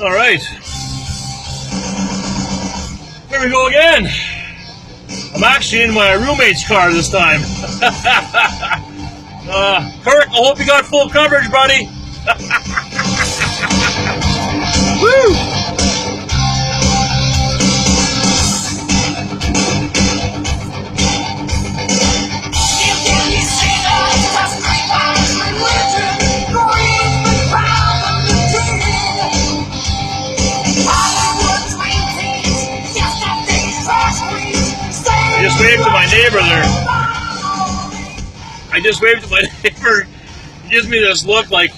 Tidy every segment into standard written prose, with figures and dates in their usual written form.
All right. Here we go again. I'm actually in my roommate's car this time. Kurt, I hope you got full coverage, buddy. Woo! I just waved to my neighbor there. I just waved to my neighbor. He gives me this look like,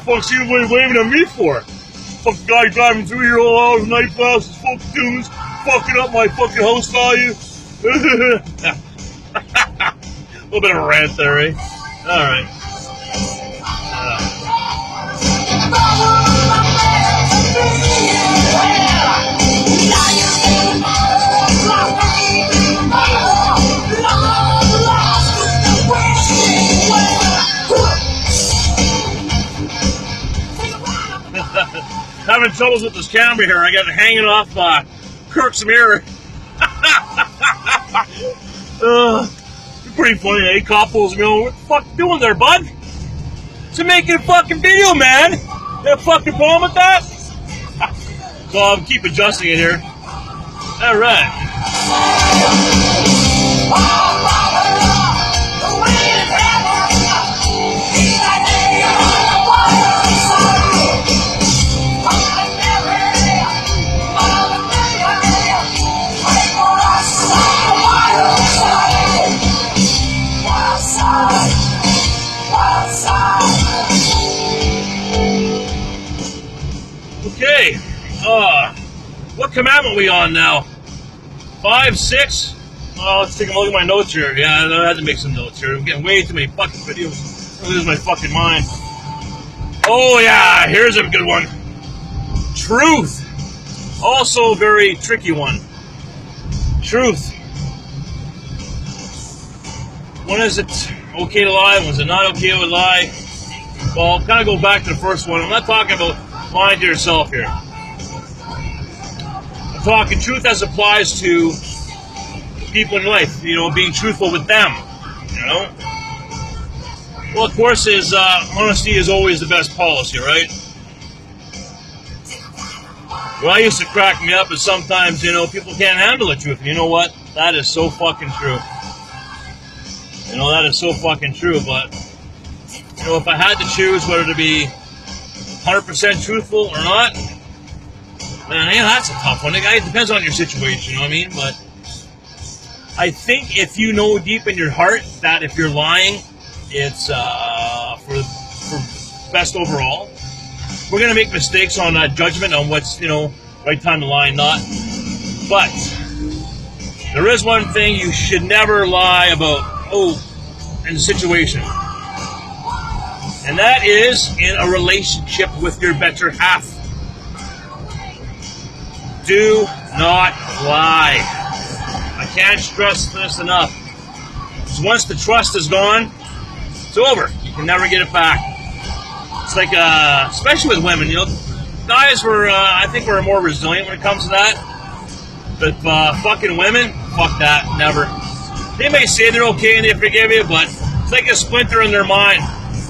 fuck's you waving at me for? Fuck guy driving through here all hours, night classes, fuck tunes, fucking up my fucking house value. A little bit of a rant there, eh? Alright. Having troubles with this camera here. I got it hanging off Kirk's mirror. Pretty funny, eh? Couples going, what the fuck you doing there, bud? It's making a fucking video, man. You got a fucking problem with that? So I'll keep adjusting it here. Alright. Okay, what commandment are we on now? 5, 6? Oh, let's take a look at my notes here. Yeah, I had to make some notes here. I'm getting way too many fucking videos. I lose my fucking mind. Oh yeah, here's a good one. Truth. Also a very tricky one. Truth. When is it okay to lie? When is it not okay to lie? Well, I'll kind of go back to the first one. I'm not talking about lying to yourself here. I'm talking truth as applies to people in life, you know, being truthful with them, you know? Well, of course, honesty is always the best policy, right? Well, I used to crack me up, and sometimes, you know, people can't handle the truth. And you know what? That is so fucking true. You know, that is so fucking true, but, you know, if I had to choose whether to be 100% truthful or not, man, yeah, that's a tough one. It depends on your situation, you know what I mean? But I think if you know deep in your heart that if you're lying, it's for best overall. We're going to make mistakes on judgment on what's, you know, right time to lie and not. But there is one thing you should never lie about, in a situation. And that is in a relationship with your better half. Do not lie. I can't stress this enough. Because once the trust is gone, it's over. You can never get it back. It's like, especially with women, you know, guys I think we're more resilient when it comes to that. But fucking women, fuck that, never. They may say they're okay and they forgive you, but it's like a splinter in their mind.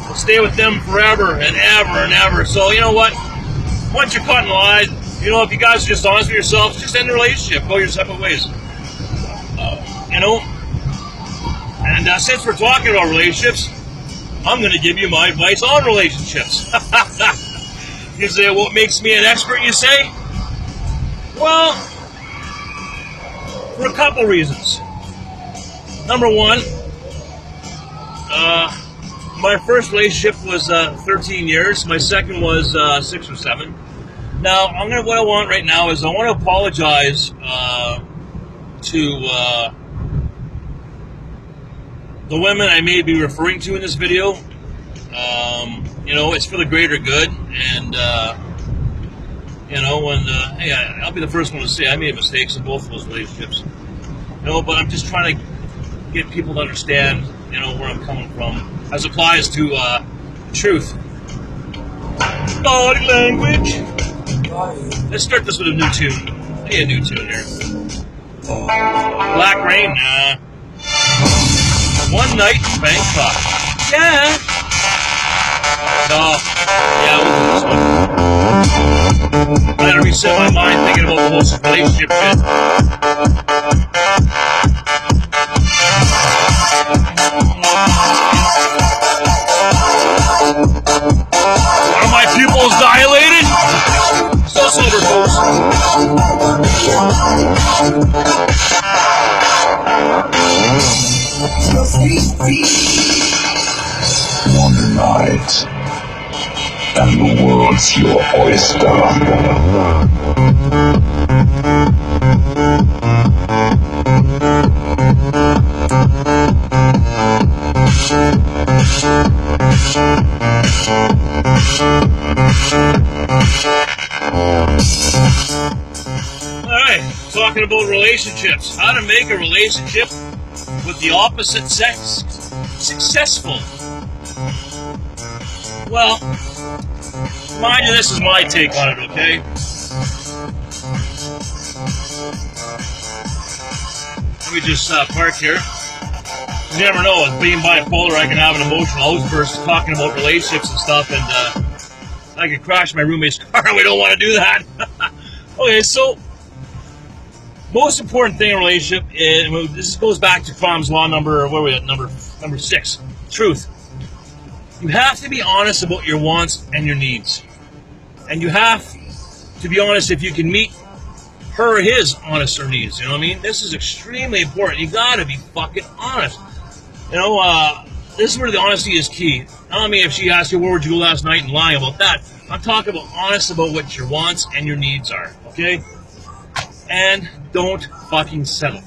It'll stay with them forever and ever and ever. So, you know what? Once you're caught in lies, you know, if you guys are just honest with yourselves, just end the relationship. Go your separate ways. You know? And since we're talking about relationships, I'm going to give you my advice on relationships. You say, what makes me an expert, you say? Well, for a couple reasons. Number one, my first relationship was 13 years. My second was 6 or 7. Now, what I want right now is I want to apologize to the women I may be referring to in this video. You know, it's for the greater good, and you know, hey, I'll be the first one to say I made mistakes in both of those relationships. You know, but I'm just trying to get people to understand, you know, where I'm coming from as applies to truth. Body language. Let's start this with a new tune. I need a new tune here. Black Rain, nah. One Night in Bangkok. Yeah. No. Yeah, we'll do this one. I gotta reset my mind thinking about the whole relationship shit. Are my pupils dilated? Still sober, folks. One night, and the world's your oyster. Alright, talking about relationships. How to make a relationship with the opposite sex successful. Well, mind you, this is my take on it, okay? Let me just park here. You never know, with being bipolar, I can have an emotional outburst talking about relationships and stuff, and I could crash my roommate's car, and we don't want to do that. Okay, so, most important thing in a relationship is, this goes back to Krahm's law number 6, truth. You have to be honest about your wants and your needs. And you have to be honest if you can meet her or his honest or needs. You know what I mean? This is extremely important. You gotta be fucking honest. You know, this is where the honesty is key. I don't mean if she asks you where would you go last night and lying about that. I'm talking about honest about what your wants and your needs are. Okay? And don't fucking settle.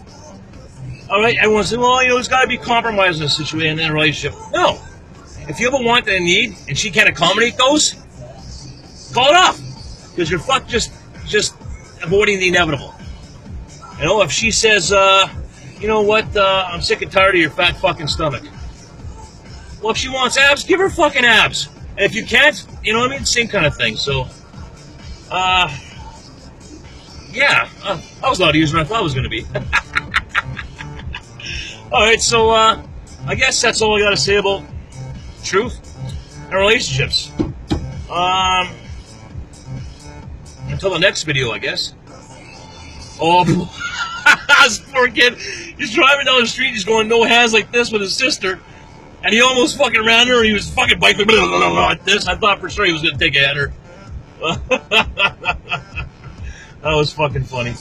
Alright, everyone says, well, you know, there's gotta be compromise in a situation, in a relationship. No. If you have a want and a need, and she can't accommodate those, call it off. Because you're just avoiding the inevitable. You know, if she says, you know what, I'm sick and tired of your fat fucking stomach. Well, if she wants abs, give her fucking abs. And if you can't, you know what I mean? Same kind of thing. So, yeah, that was a lot easier than I thought it was going to be. Alright, so, I guess that's all I got to say about truth and relationships. Until the next video, I guess. Oh, this poor kid. He's driving down the street. He's going no hands like this with his sister, and he almost fucking ran her. And he was fucking biking like this. I thought for sure he was gonna take a header. That was fucking funny.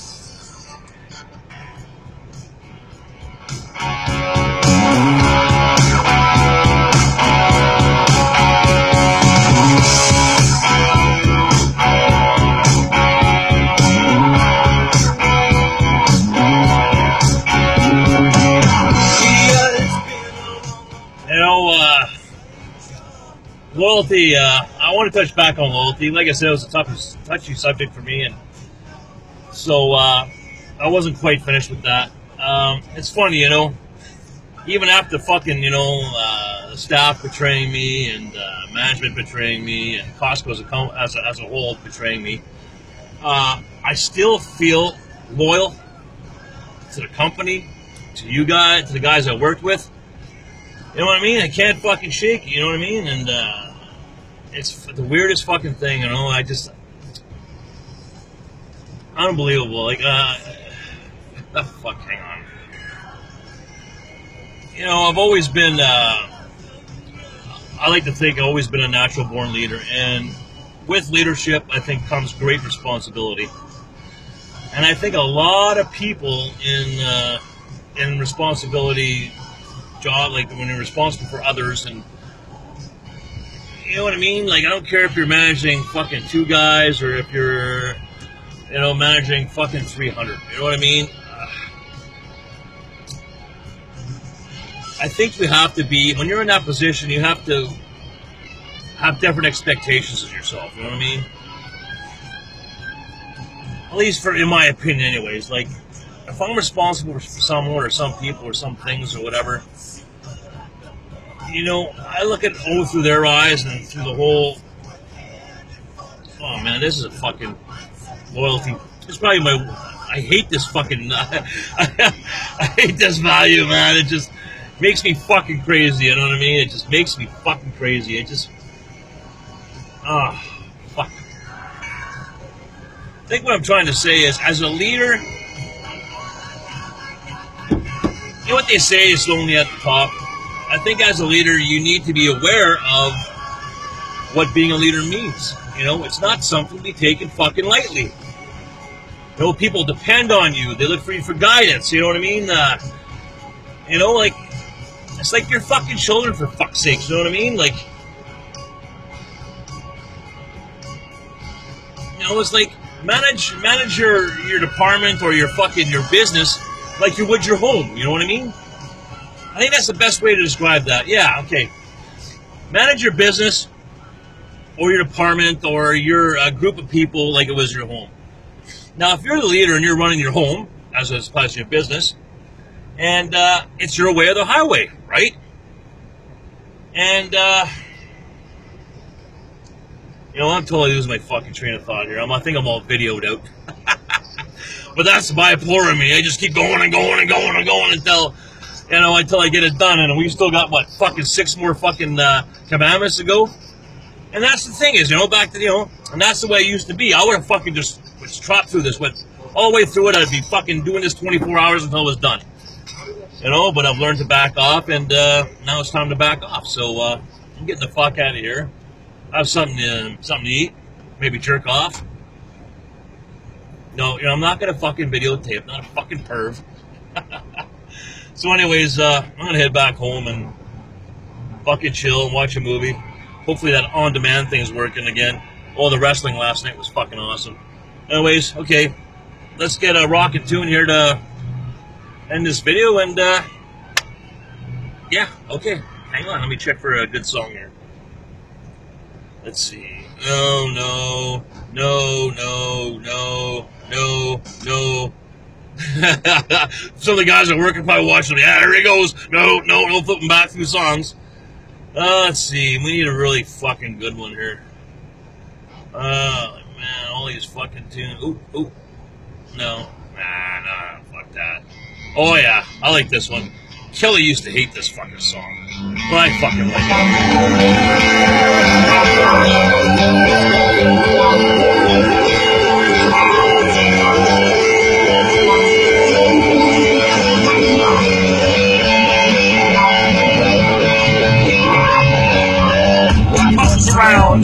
Loyalty, I want to touch back on loyalty. Like I said, it was a touchy subject for me, and so I wasn't quite finished with that. It's funny, you know, even after fucking, you know, staff betraying me and management betraying me and Costco as a whole betraying me, I still feel loyal to the company, to you guys, to the guys I worked with. You know what I mean? I can't fucking shake it, you know what I mean? And it's the weirdest fucking thing, you know? Unbelievable. Like, fuck, hang on. You know, I've always been, I like to think I've always been a natural born leader. And with leadership, I think comes great responsibility. And I think a lot of people in responsibility job, like when you're responsible for others, and you know what I mean? Like, I don't care if you're managing fucking 2 guys or if you're, you know, managing fucking 300. You know what I mean? I think you have to be, when you're in that position, you have to have different expectations of yourself. You know what I mean? At least in my opinion, anyways. Like, if I'm responsible for someone or some people or some things or whatever, you know, I look at it all through their eyes and through the whole Oh man, this is a fucking loyalty. It's probably I hate this fucking. I hate this value, man. It just makes me fucking crazy. You know what I mean? It just makes me fucking crazy. It just. Fuck. I think what I'm trying to say is, as a leader, you know what they say is lonely at the top. I think as a leader, you need to be aware of what being a leader means. You know, it's not something to be taken fucking lightly. You know, people depend on you. They look for you for guidance. You know what I mean? You know, like, it's like your fucking children, for fuck's sake. You know what I mean? Like, you know, it's like manage your department or your business like you would your home. You know what I mean? I think that's the best way to describe that. Yeah, okay. Manage your business or your department or your group of people like it was your home. Now, if you're the leader and you're running your home, as opposed to your business, and it's your way or the highway, right? And, you know, I'm totally losing my fucking train of thought here. I think I'm all videoed out. But that's the bipolar in me. I just keep going and going and going and going until I get it done. And we still got, what, fucking 6 more fucking commandments to go? And that's the thing is, you know, back to, you know, and that's the way it used to be. I would have fucking just tropped through this, went all the way through it. I'd be fucking doing this 24 hours until it was done. You know, but I've learned to back off, and now it's time to back off. So I'm getting the fuck out of here. Have something to eat, maybe jerk off. No, you know, I'm not gonna fucking videotape. Not a fucking perv. So, anyways, I'm gonna head back home and fucking chill and watch a movie. Hopefully that on-demand thing's working again. Oh, the wrestling last night was fucking awesome. Anyways, okay, let's get a rockin' tune here to end this video, and yeah, okay. Hang on, let me check for a good song here. Let's see. No. Some of the guys at work are probably watching me. Yeah, here he goes. No, flipping back through songs. Let's see. We need a really fucking good one here. Man, all these fucking tunes. Ooh. No. Nah, fuck that. Oh, yeah. I like this one. Kelly used to hate this fucking song, but I fucking like it. Toss around.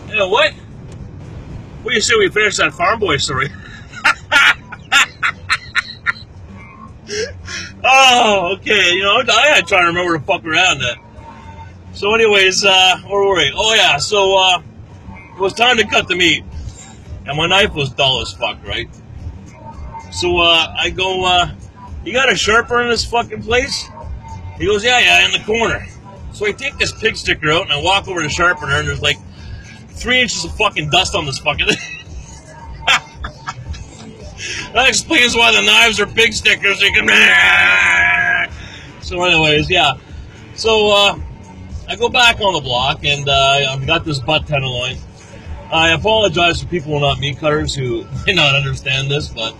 You know what? What do you say we finish that Farm Boy story? Oh, okay. You know, I gotta try to remember to fuck around that. So, anyways, where were we? Oh yeah. So it was time to cut the meat, and my knife was dull as fuck, right? So I go, you got a sharpener in this fucking place? He goes, yeah, in the corner. So I take this pig sticker out and I walk over to the sharpener, and there's like 3 inches of fucking dust on this fucking thing. That explains why the knives are pig stickers. You can... So anyways, yeah. So I go back on the block, and I've got this butt tenderloin. I apologize for people who are not meat cutters who may not understand this, but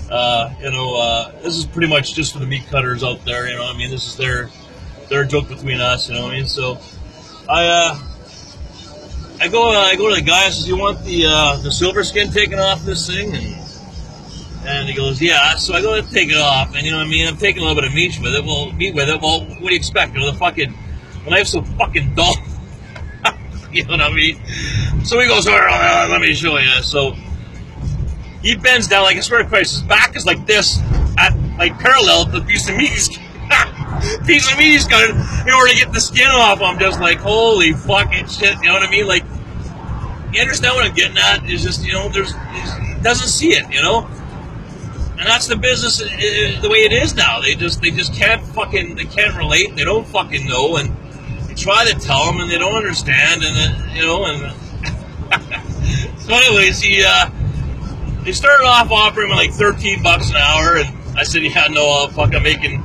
This is pretty much just for the meat cutters out there. You know, I mean, this is their joke between us. You know what I mean? So I go to the guy. I says, "You want the silver skin taken off this thing?" And he goes, "Yeah." So I go to take it off, and you know what I mean. I'm taking a little bit of meat with it. Well, what do you expect? You know, the knife's so fucking dull. You know what I mean? So he goes, "All right, let me show you." So he bends down, like I swear to Christ, his back is like this, parallel to the piece of meat he's got in order to get the skin off. I'm just like, holy fucking shit, you know what I mean? Like, you understand what I'm getting at? It's just, he doesn't see it, you know? And that's the business, the way it is now. They just they can't relate, they don't fucking know, and you try to tell them, and they don't understand, and so anyways, they started off offering me like $13 an hour, and I said, "Yeah, no, I'm making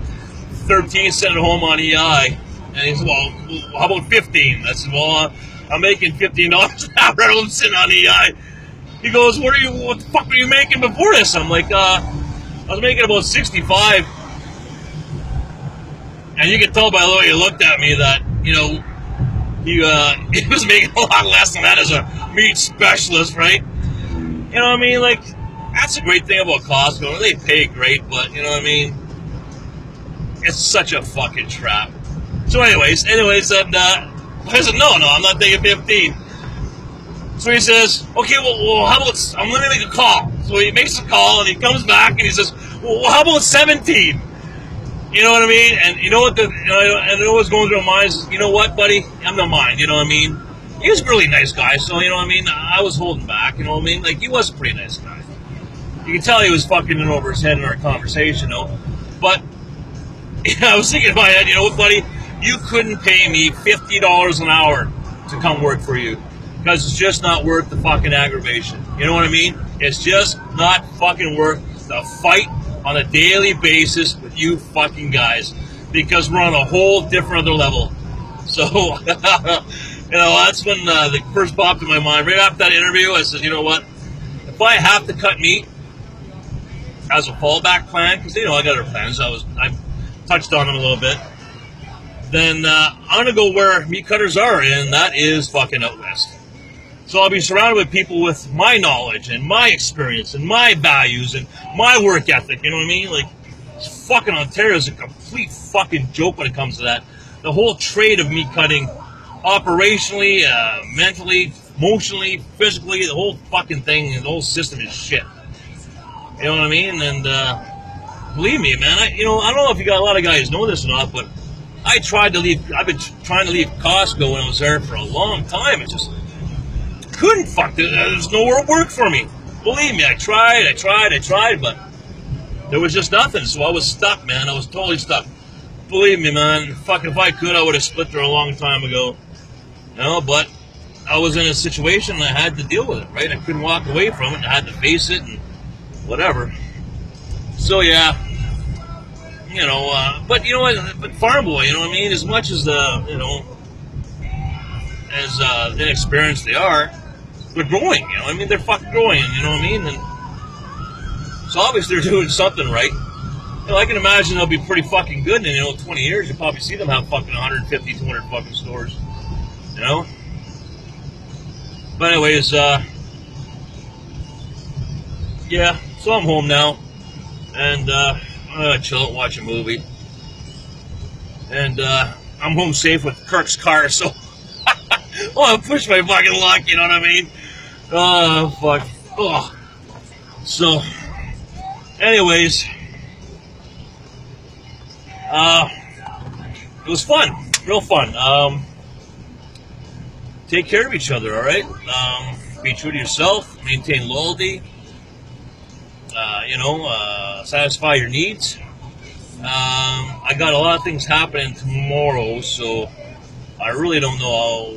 13, send it home on EI." And he said, "Well, how about 15? I said, "Well, I'm making $15 an hour. I'm sitting on EI." He goes, what the fuck were you making before this?" I'm like, I was making about 65. And you can tell by the way he looked at me that, he was making a lot less than that as a meat specialist, right? You know what I mean? Like, that's a great thing about Costco. They pay great, but, you know what I mean? It's such a fucking trap. So anyways, and I said, no, I'm not taking 15. So he says, "Okay, well, how about, I'm going to make a call." So he makes a call, and he comes back, and he says, "Well, how about 17? You know what I mean? And you know what and I know what's going through my mind is, "You know what, buddy? I'm not mine." You know what I mean? He was a really nice guy, so, you know what I mean? I was holding back, you know what I mean? Like, he was a pretty nice guy. You can tell he was fucking in over his head in our conversation, though. But I was thinking in my head, you know what, buddy? You couldn't pay me $50 an hour to come work for you, because it's just not worth the fucking aggravation. You know what I mean? It's just not fucking worth the fight on a daily basis with you fucking guys, because we're on a whole different other level. So, that's when the first popped in my mind. Right after that interview, I said, "You know what? If I have to cut meat as a fallback plan, because, I got other plans. I touched on them a little bit. Then I'm going to go where meat cutters are, and that is fucking out west. So I'll be surrounded with people with my knowledge and my experience and my values and my work ethic, you know what I mean? Like, fucking Ontario is a complete fucking joke when it comes to that. The whole trade of meat cutting, operationally, mentally, emotionally, physically, the whole fucking thing, the whole system is shit. You know what I mean? And believe me, man, I don't know if a lot of guys know this or not, but I've been trying to leave Costco when I was there for a long time. It just couldn't there's nowhere to work for me. Believe me, I tried, but there was just nothing. So I was stuck, man. I was totally stuck. Believe me, man, fuck, if I could, I would have split there a long time ago. But I was in a situation and I had to deal with it, right? I couldn't walk away from it. I had to face it and whatever. So yeah, but you know what? But farm boy, you know what I mean? As much as as inexperienced they are, they're growing. You know what I mean? They're fucking growing. You know what I mean? And so obviously they're doing something right. I can imagine they'll be pretty fucking good. And 20 years, you'll probably see them have fucking 150, 200 fucking stores. But anyways, yeah. So I'm home now, and I'm gonna chill and watch a movie. And I'm home safe with Kirk's car, so I'll push my fucking luck. You know what I mean? Oh fuck. Oh. So, anyways. It was fun, real fun. Take care of each other, all right? Be true to yourself, maintain loyalty, satisfy your needs. I got a lot of things happening tomorrow, so I really don't know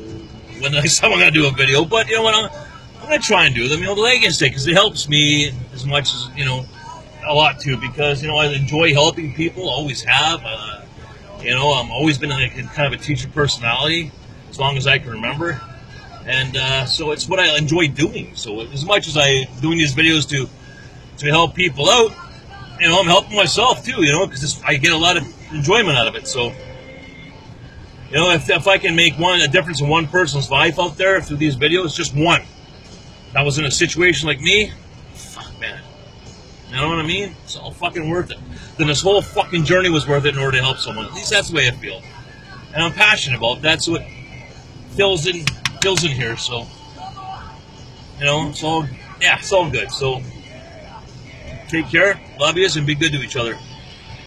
when next time I'm going to do a video, but you know what, I'm going to try and do them, like I say, because it helps me as much as, a lot too, because I enjoy helping people, always have. I'm always been kind of a teacher personality as long as I can remember, and so it's what I enjoy doing. So as much as I doing these videos to help people out, you know, I'm helping myself too, you know, because I get a lot of enjoyment out of it. So, you know, if I can make a difference in one person's life out there through these videos, just one, that was in a situation like me, fuck, man. You know what I mean? It's all fucking worth it. Then this whole fucking journey was worth it in order to help someone. At least that's the way I feel. And I'm passionate about it. That's what fills in here. So, you know, it's all good. So, take care, love yous, and be good to each other.